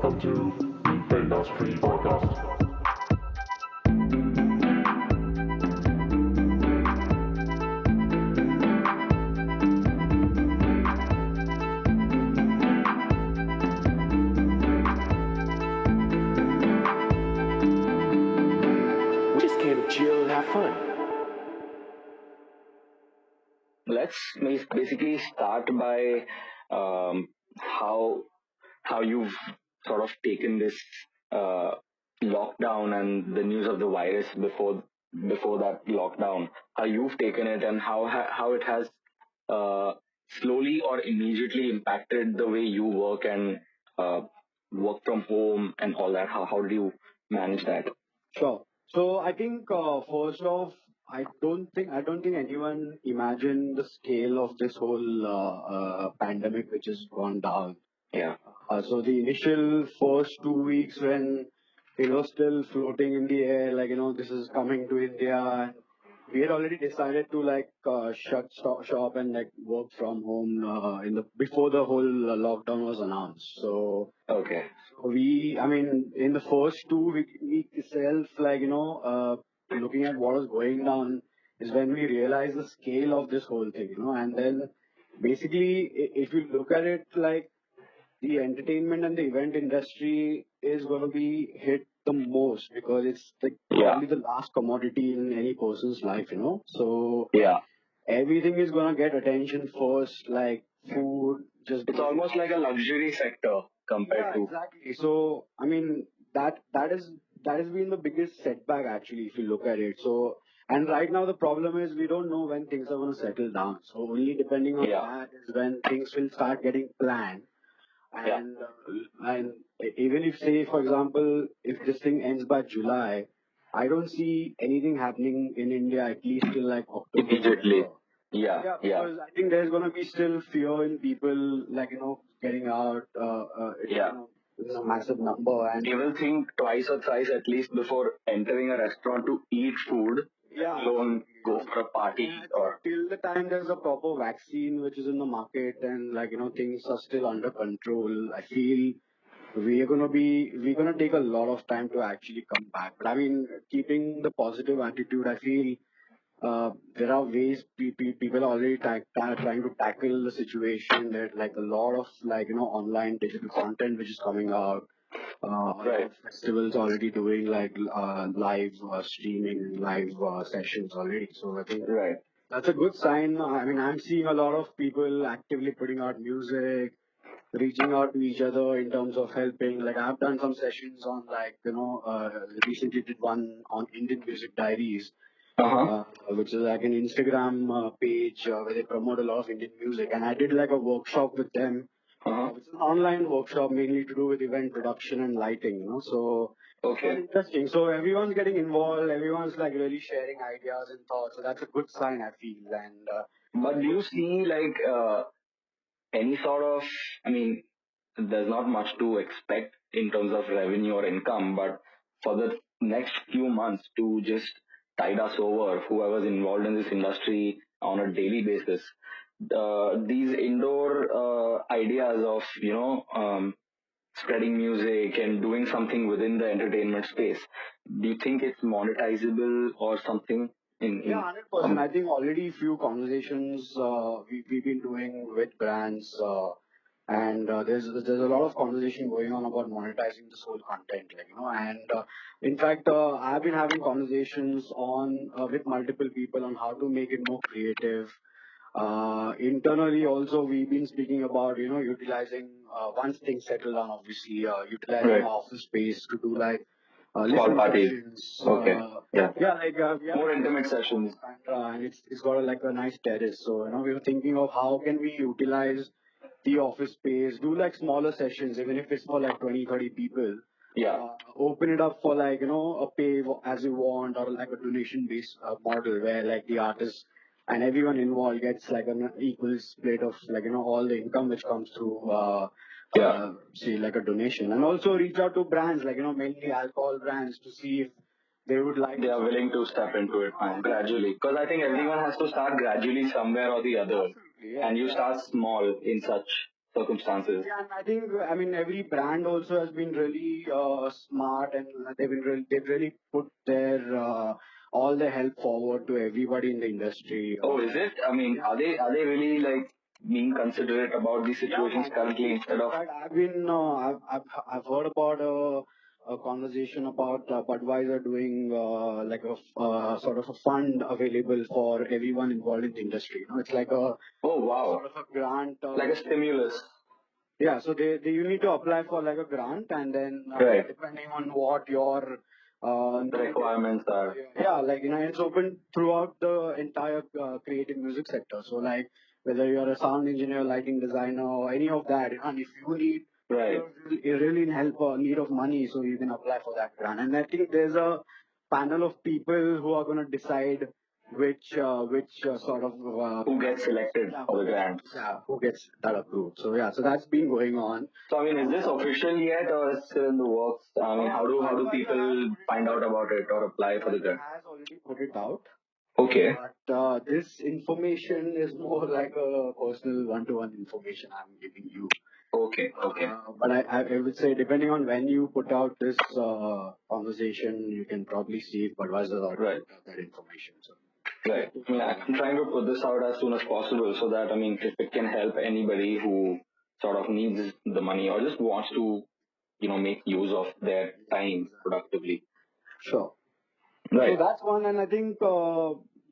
welcome to the Industry Podcast. We just came to chill and have fun. Let's basically start by how you've sort of taken this uh, lockdown and the news of the virus before that lockdown. How you've taken it and how it has uh, slowly or immediately impacted the way you work and uh, work from home and all that. How did you manage that? Sure. So I think first off, I don't think anyone imagined the scale of this whole pandemic which has gone down. Yeah. So the initial first 2 weeks when it was still floating in the air, like this is coming to India, and we had already decided to shop and like work from home in the before the whole lockdown was announced. So Okay. I mean, in the first 2 week itself, looking at what was going down is when we realized the scale of this whole thing, and then basically, if you look at it like the entertainment and the event industry is going to be hit the most because it's like Yeah. probably the last commodity in any person's life. So Yeah. everything is going to get attention first, like food, just It's almost like a luxury sector compared to. exactly. So I mean that has been the biggest setback actually if you look at it. So and right now the problem is we don't know when things are going to settle down. So only depending on Yeah. that is when things will start getting planned. Yeah. And even if say for example if this thing ends by July, I don't see anything happening in India at least till like October, Immediately. November. Yeah. Yeah, Yeah. because I think there's gonna be still fear in people, like getting out, Yeah. in a massive number, and They will think twice or thrice at least before entering a restaurant to eat food, let yeah, alone absolutely. go for a party And I think or. till the time there's a proper vaccine which is in the market and things are still under control, I feel we're gonna take a lot of time to actually come back. But I mean, keeping the positive attitude, I feel there are ways people are already trying to tackle the situation. There's like a lot of online digital content which is coming out. A lot Right. of festivals already doing like live streaming, live sessions already. So I think Right. that's a good sign. I mean, I'm seeing a lot of people actively putting out music, reaching out to each other in terms of helping. Like I've done some sessions on recently did one on Indian Music Diaries, Uh huh. which is like an Instagram page where they promote a lot of Indian music. And I did like a workshop with them, Uh huh. which is an online workshop mainly to do with event production and lighting. So it was Okay. interesting. So everyone's getting involved. Everyone's like really sharing ideas and thoughts. So that's a good sign, I feel. And But do you see like any sort of, I mean, there's not much to expect in terms of revenue or income, but for the next few months to just tide us over, whoever's involved in this industry on a daily basis, these indoor ideas of, spreading music and doing something within the entertainment space, do you think it's monetizable or something yeah, in 100%. I think already few conversations we've been doing with brands, and there's a lot of conversation going on about monetizing this whole content, and in fact, I've been having conversations on with multiple people on how to make it more creative. Internally, also, we've been speaking about utilizing once things settle down, obviously, utilizing right, our office space to do like small listening parties? sessions. Okay. Yeah. Yeah, we have More a nice intimate setup on sessions. Bandra, and it's got like a nice terrace. So we were thinking of how can we utilize the office space, do like smaller sessions, even if it's for like 20, 30 people. Yeah. Open it up for like a pay as you want or like a donation based model where like the artist and everyone involved gets like an equal split of all the income which comes through Yeah. say like a donation, and also reach out to brands like mainly alcohol brands to see if they would like They to are willing support to step into it exactly. gradually. Because I think Yeah, everyone has to start gradually somewhere or the other. absolutely, yeah, And you exactly. start small in such circumstances. Yeah, and I think I mean every brand also has been really smart, and they've really put their all their help forward to everybody in the industry. Oh, is it? I mean, Yeah, are they really like being considerate about these yeah, situations man. currently instead In of fact, I've heard about a conversation about Budweiser doing like a sort of a fund available for everyone involved in the industry. You know, it's like a oh wow, sort of a grant. like a stimulus, Yeah, so you need to apply for like a grant, and then right? depending on what your The need is, requirements are yeah, like it's open throughout the entire creative music sector. So like whether you're a sound engineer, lighting designer, or any of that, and if you need, right. you're really in help or need of money, so you can apply for that grant. And I think there's a panel of people who are going to decide which sort of Who gets selected yeah, for the grant? who gets that approved. So yeah, so that's been going on. So I mean, is this official yet, or is still in the works? I mean, how do people find out about it or apply for the Budweiser grant? has already put it out, Okay, but this information is more like a personal one-to-one information I'm giving you. okay. But I would say depending on when you put out this conversation, you can probably see if Budweiser already Right. put out that information. So Right. I mean, I'm trying to put this out as soon as possible so that, I mean, if it can help anybody who sort of needs the money or just wants to, make use of their time productively. sure. So Right. that's one, and I think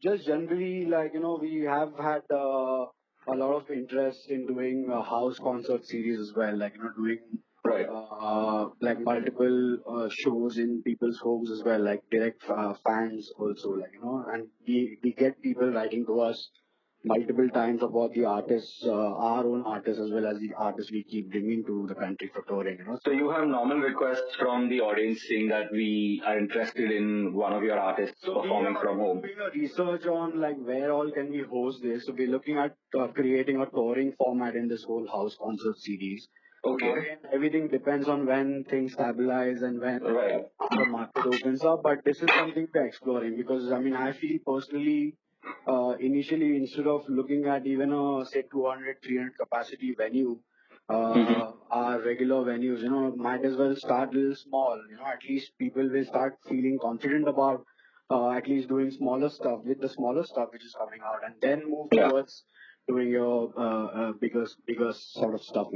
just generally, like we have had a lot of interest in doing a house concert series as well, like doing Right. like multiple shows in people's homes as well, like direct fans also, like and we get people writing to us multiple times about the artists, our own artists as well as the artists we keep bringing to the country for touring, So you have normal requests from the audience saying that we are interested in one of your artists So we performing are from home. doing a research on like where all can we host this. So we're looking at creating a touring format in this whole house concert series. Okay. Now again, everything depends on when things stabilize and when Right. the market opens up. But this is something we're exploring because I mean I feel personally, initially instead of looking at even a say 200, 300 capacity venue, our regular venues, might as well start a little small. At least people will start feeling confident about at least doing smaller stuff with the smaller stuff which is coming out, and then move Yeah. towards doing your bigger sort of stuff.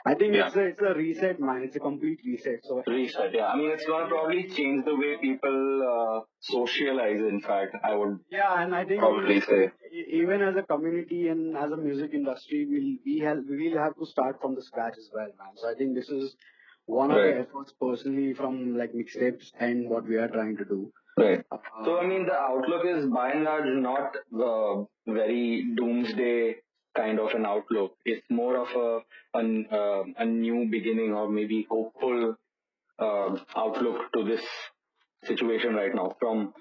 I think Yeah. it's a reset, man. It's a complete reset. So Reset, yeah. I mean, it's going to probably change the way people socialize, in fact, I would yeah, and I think probably say. even as a community and as a music industry, we will have to start from the scratch as well, man. So I think this is one of the Right. efforts personally from like mixtapes and what we are trying to do. Right. So, I mean, the outlook is by and large not very doomsday kind of an outlook. It's more of a new beginning or maybe hopeful outlook to this situation right now from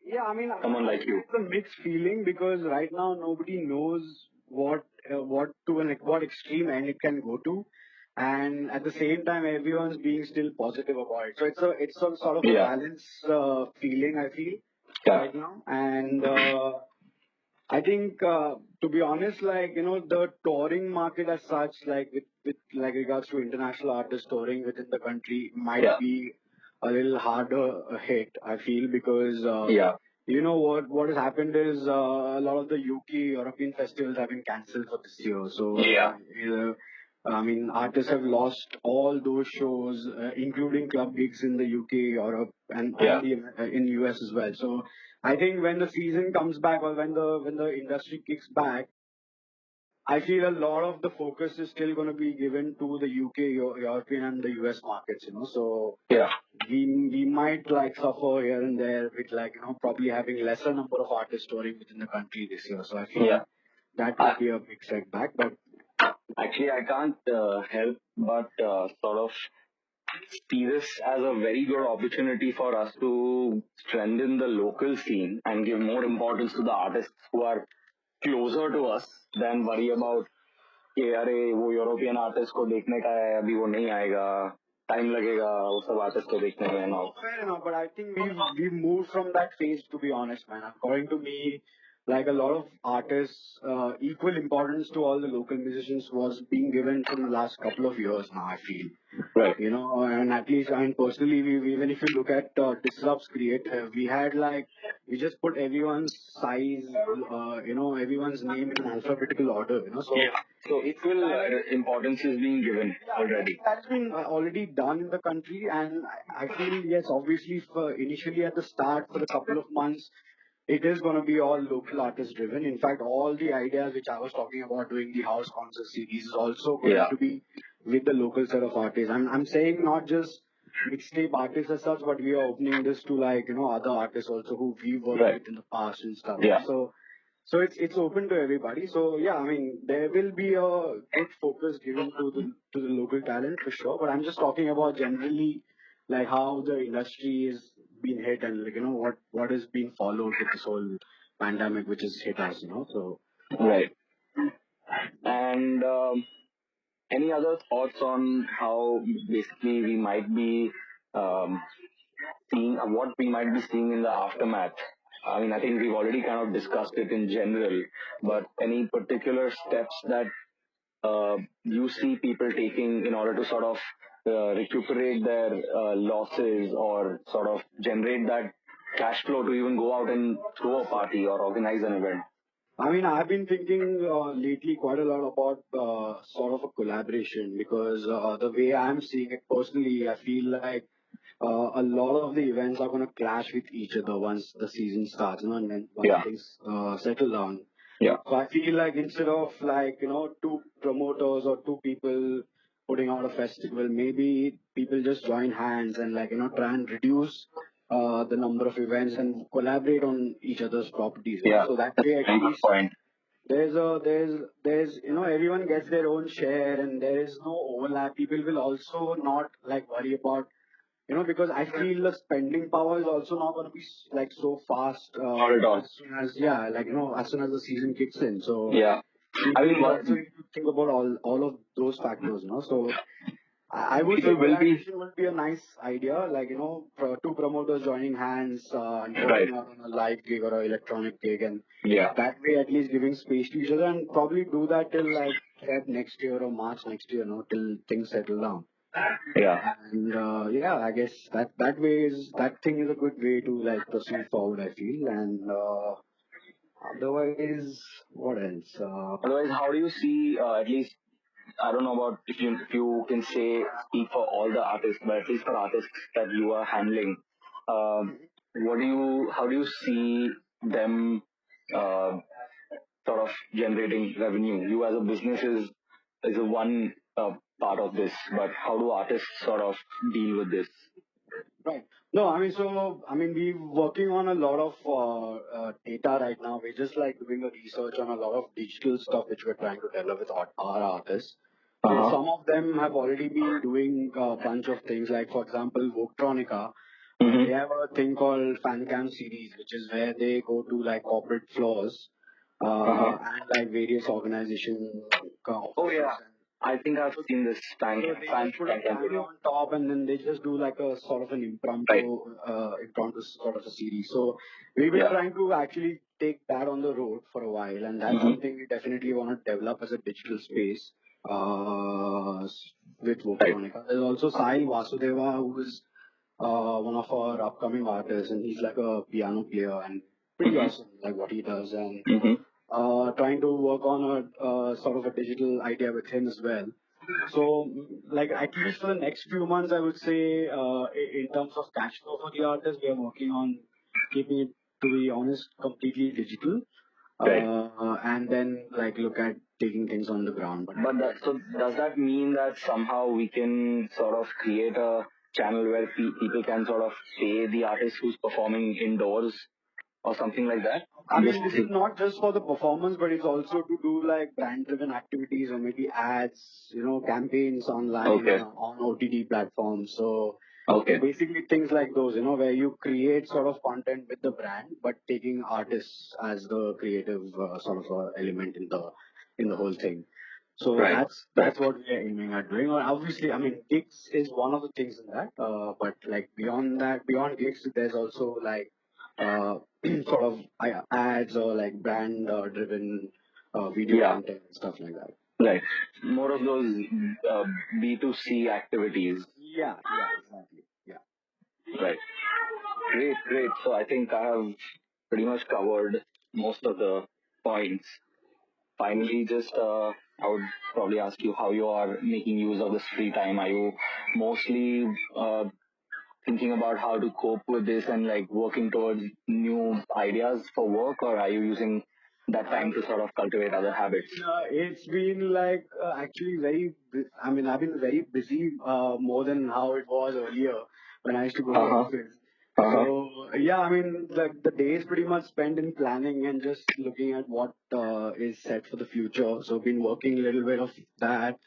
Yeah, I mean, someone I like think you. it's a mixed feeling because right now nobody knows what to an what extreme end it can go to, and at the same time everyone's being still positive about it. So it's a sort of a Yeah. balance feeling I feel Yeah. right now, and I think to be honest, like the touring market as such, like with like regards to international artists touring within the country, might Yeah. be a little harder hit. I feel because Yeah. what has happened is a lot of the UK European festivals have been cancelled for this year. So Yeah. I mean, artists have lost all those shows, including club gigs in the UK, Europe, and Yeah. in US as well. So I think when the season comes back or when the industry kicks back, I feel a lot of the focus is still going to be given to the UK, European, and the US markets. So Yeah. we might like suffer here and there with like probably having lesser number of artists touring within the country this year. So I feel Yeah. that could be a big setback. But Actually, I can't help but sort of see this as a very good opportunity for us to strengthen the local scene and give more importance to the artists who are closer to us than worry about कि अरे वो European artist को देखने का है अभी वो नहीं आएगा टाइम लगेगा वो सब आर्टिस्ट को देखने में ना fair enough, but I think we've moved from that phase, to be honest, man. According to me, like a lot of artists, equal importance to all the local musicians was being given from the last couple of years now, I feel. Right. And at least, I mean, personally, even if you look at Disrupt's Creative, we had like, we just put everyone's size, everyone's name in an alphabetical order, so Yeah. So it's equal kind of, importance is being given already. that's been already done in the country, and I feel, yes, obviously, for initially at the start, for a couple of months, it is going to be all local artist driven. In fact, all the ideas which I was talking about doing the house concert series is also going Yeah. to be with the local set of artists. I'm saying not just mixtape artists as such, but we are opening this to like, other artists also who we worked Right. with in the past and stuff. Yeah. So it's open to everybody. So yeah, I mean, there will be a good focus given to the local talent for sure. But I'm just talking about generally like how the industry is being hit and like what is being followed with this whole pandemic which has hit us. So Right. And any other thoughts on how basically we might be um, seeing what we might be seeing in the aftermath? I mean, I think we've already kind of discussed it in general, but any particular steps that you see people taking in order to sort of recuperate their losses or sort of generate that cash flow to even go out and throw a party or organize an event? I mean, I've been thinking lately quite a lot about sort of a collaboration because the way I'm seeing it personally, I feel like a lot of the events are going to clash with each other once the season starts, and then once Yeah. things settle down. Yeah. So I feel like instead of like, two promoters or two people putting out a festival, maybe people just join hands and like, try and reduce the number of events and collaborate on each other's properties, Yeah. so that That's way a at very good least point. there's everyone gets their own share and there is no overlap. People will also not like worry about because I feel the spending power is also not going to be like so fast Not at all. as soon as yeah, like as soon as the season kicks in. So Yeah. I people mean, will also need to think about all of those factors, So I would say people will be collaboration would be a nice idea, like two promoters joining hands and right. working out on a live gig or an electronic gig, and Yeah. that way at least giving space to each other, and probably do that till like Feb next year or March next year, till things settle down. Yeah. And yeah, I guess that thing is a good way to like proceed forward, I feel. And otherwise, what else? Otherwise, how do you see at least I don't know about if you can say speak for all the artists, but at least for artists that you are handling, um, how do you see them uh, sort of generating revenue? You as a business is a one part of this, but how do artists sort of deal with this? Right. No, I mean, we're working on a lot of data right now. We're just like doing a research on a lot of digital stuff which we're trying to develop with our artists. Uh So huh. some of them have already been doing a bunch of things, like for example, Vogue they Mm-hmm. have a thing called fan cam series, which is where they go to like corporate floors Uh huh. and like various organization Oh offices. yeah, I think I've So, seen this so they fan just put a fan camera video. on top and then they just do like a sort of an Right. impromptu sort of a series. So we've been Yeah. trying to actually take that on the road for a while, and that's Mm-hmm. something we definitely want to develop as a digital space with Right. Voctronica. There's also Sai Vasudeva, who is one of our upcoming artists, and he's like a piano player and pretty Mm-hmm. awesome, like what he does, and Mm-hmm. trying to work on a sort of a digital idea with him as well. So, like at least for the next few months, I would say, in terms of cash flow for the artist, we are working on keeping it, to be honest, completely digital, Right. and then like look at taking things on the ground. But But so does that mean that somehow we can sort of create a channel where people can sort of pay the artist who's performing indoors or something like that? I I'm just mean, this is thinking. not just for the performance, but it's also to do like brand-driven activities or maybe ads, campaigns online Okay. on OTT platforms. So Okay. basically things like those, where you create sort of content with the brand, but taking artists as the creative sort of element in the whole thing. So Right. Right. that's what we are aiming at doing. Or obviously, I mean, gigs is one of the things in that. But like beyond that, beyond gigs, there's also like uh, sort of ads or like brand driven video Yeah, content and stuff like that. right. More of those uh, B2C activities. Yeah, yeah, exactly. Yeah. Right. Great, great. So I think I have pretty much covered most of the points. Finally, just I would probably ask you how you are making use of this free time. Are you mostly thinking about how to cope with this and like working towards new ideas for work, or are you using that time to sort of cultivate other habits? It's been like actually I mean, I've been very busy more than how it was earlier when I used to go to Uh huh. office. Uh huh. So yeah, I mean, the day is pretty much spent in planning and just looking at what is set for the future. So been working a little bit of that,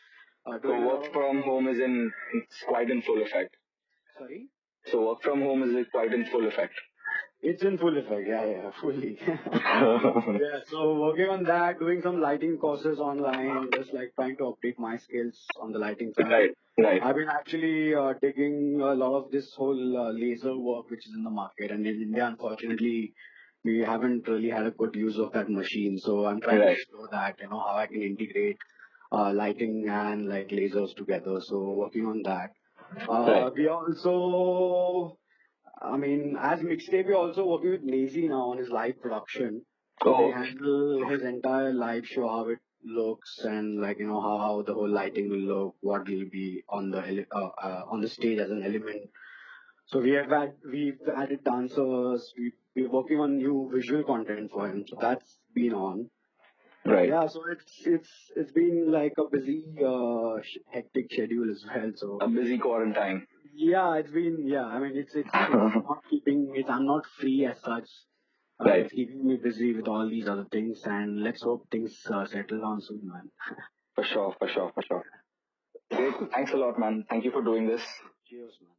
So doing a work lot of from home is in it's quite in full effect. sorry. So work from home is quite in full effect. It's in full effect. Yeah, yeah, fully. Right. Yeah, so working on that, doing some lighting courses online, just like trying to update my skills on the lighting front. Right. I've been actually taking a lot of this whole laser work which is in the market, and in India, unfortunately, we haven't really had a good use of that machine. So I'm trying to Right. explore that, how I can integrate lighting and like lasers together. So working on that. Right. We also I mean, as Mixtape, we're also working with Lazy now on his live production. So we Oh, handle his entire live show, how it looks, and like how the whole lighting will look, what will be on the on the stage as an element. So we've added dancers. We're working on new visual content for him. So that's been on. right. Yeah, so it's been like a busy, hectic schedule as well. So A busy quarantine. yeah, it's been yeah. I mean, it's not keeping it. I'm not free as such. Right. It's keeping me busy with all these other things, and let's hope things settle down soon, man. For sure. For sure. For sure. Great. Thanks a lot, man. Thank you for doing this. Cheers, man.